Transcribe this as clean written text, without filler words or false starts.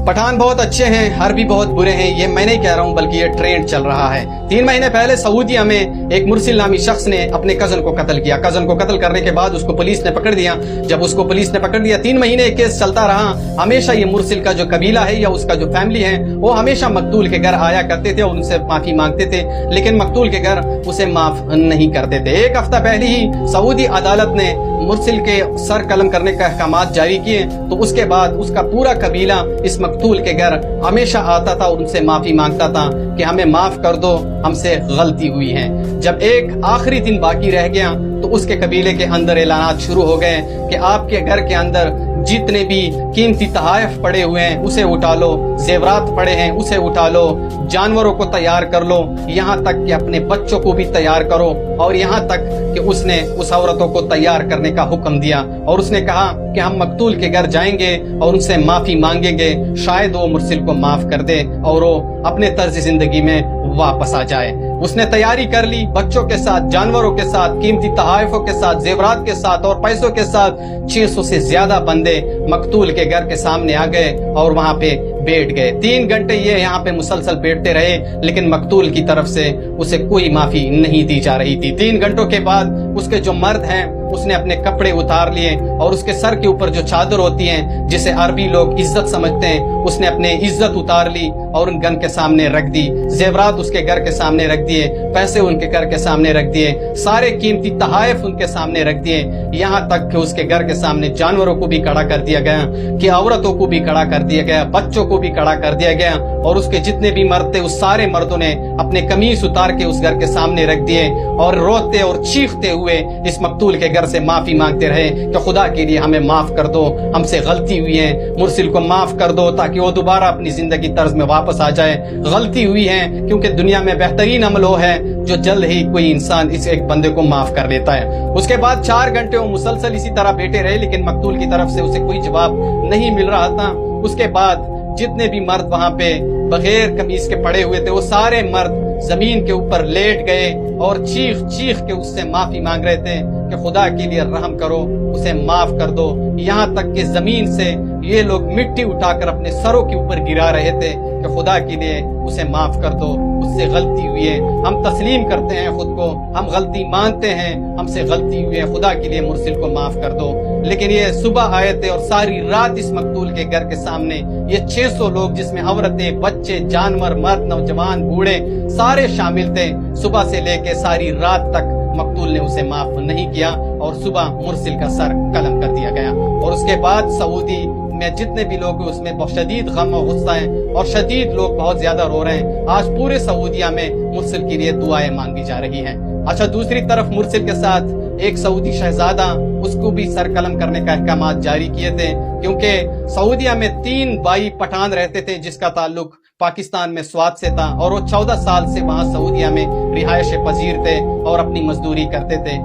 पठान बहुत अच्छे हैं, अरबी बहुत बुरे हैं, ये मैं नहीं कह रहा हूँ बल्कि ये ट्रेंड चल रहा है। 3 महीने पहले सऊदीया में एक मुरसिल नामी शख्स ने अपने कजन को कत्ल किया। कजन को कत्ल करने के बाद उसको पुलिस ने पकड़ दिया। जब उसको पुलिस ने पकड़ दिया 3 महीने केस चलता रहा। हमेशा ये मुरसिल का जो कबीला है या उसका जो फैमिली है वो हमेशा मकतूल के घर आया करते थे और उनसे माफी मांगते थे, लेकिन मकतूल के घर उसे माफ नहीं करते थे। 1 हफ्ता पहले ही सऊदी अदालत ने मुरसिल के सर कलम करने का अहकामात जारी किए, तो उसके बाद उसका पूरा कबीला इस मकतूल के घर हमेशा आता था और उनसे माफी मांगता था कि हमें माफ कर दो, हमसे गलती हुई है। जब एक आखिरी दिन बाकी रह गया तो उसके कबीले के अंदर ऐलानात शुरू हो गए कि आपके घर के अंदर जितने भी कीमती तहाइफ पड़े हुए हैं उसे उठा लो, जेवरात पड़े हैं उसे उठा लो, जानवरों को तैयार कर लो, यहाँ तक कि अपने बच्चों को भी तैयार करो। और यहाँ तक कि उसने उस औरतों को तैयार करने का हुक्म दिया और उसने कहा कि हम मकतूल के घर जाएंगे और उनसे माफी मांगेंगे, शायद वो मुरसिल को माफ कर दे और वो अपने तर्ज जिंदगी में वापस आ जाए। उसने तैयारी कर ली, बच्चों के साथ, जानवरों के साथ, कीमती तहाइफों के साथ, जेवरात के साथ और पैसों के साथ। 600 से ज्यादा बंदे मकतूल के घर के सामने आ गए और वहां पे बैठ गए। 3 घंटे ये यहाँ पे मुसलसल बैठते रहे, लेकिन मकतूल की तरफ से उसे कोई माफी नहीं दी जा रही थी। 3 घंटों के बाद उसके जो मर्द हैं उसने अपने कपड़े उतार लिए और उसके सर के ऊपर जो चादर होती है जिसे अरबी लोग इज्जत समझते हैं, उसने अपने इज्जत उतार ली और उन गन के सामने रख दी। जेवरात उसके घर के सामने रख दिए, पैसे उनके घर के सामने रख दिए, सारे कीमती तहाइफ उनके सामने रख दिए। यहाँ तक कि उसके घर के सामने जानवरों को भी खड़ा कर दिया गया, कि औरतों को भी खड़ा कर दिया गया, बच्चों को भी खड़ा कर दिया गया। और उसके जितने भी मर्द थे उस सारे मर्दों ने अपने कमीज उतार के उस घर के सामने रख दिए और रोते और चीखते हुए इस मकतूल के घर से माफी मांगते रहे कि खुदा के लिए हमें माफ कर दो, हमसे गलती हुई है, मुरसिल को माफ कर दो ताकि वो दोबारा अपनी जिंदगी तर्ज में वापस आ जाए। गलती हुई है क्योंकि दुनिया में बेहतरीन अमल वो है जो जल्द ही कोई इंसान इस एक बंदे को माफ कर लेता है। उसके बाद 4 घंटे वो मुसलसल इसी तरह बैठे रहे, लेकिन मकतूल की तरफ से उसे कोई जवाब नहीं मिल रहा था। उसके बाद जितने भी मर्द वहां पे बगैर कमीज के पड़े हुए थे वो सारे मर्द जमीन के ऊपर लेट गए और चीख चीख के उससे माफी मांग रहे थे कि खुदा के लिए रहम करो, उसे माफ कर दो। यहाँ तक कि जमीन से ये लोग मिट्टी उठाकर अपने सरों के ऊपर गिरा रहे थे कि खुदा के लिए उसे माफ कर दो, उससे गलती हुई है। हम तस्लीम करते हैं खुद को, हम गलती मानते हैं, हमसे गलती हुई है, खुदा के लिए मुरसिल को माफ कर दो। लेकिन ये सुबह आए थे और सारी रात इस मकतूल के घर के सामने ये 600 लोग, जिसमें औरतें, बच्चे, जानवर, मर्द, नौजवान, बूढ़े सारे शामिल थे, सुबह से लेके सारी रात तक मकतूल ने उसे माफ नहीं किया और सुबह मुरसिल का सर कलम कर दिया गया। और उसके बाद सऊदी में जितने भी लोग उसमें बहुत शदीद गम और गुस्सा है और शदीद लोग बहुत ज्यादा रो रहे हैं। आज पूरे सऊदिया में मुरसिल के लिए दुआएं मांगी जा रही हैं। अच्छा, दूसरी तरफ मुरसिल के साथ एक सऊदी शहजादा, उसको भी सर कलम करने का अहकामात जारी किए थे, क्योंकि सऊदिया में 3 बाई पठान रहते थे जिसका ताल्लुक पाकिस्तान में स्वात से था और वो 14 साल से वहां सऊदिया में रिहायश पजीर थे और अपनी मजदूरी करते थे।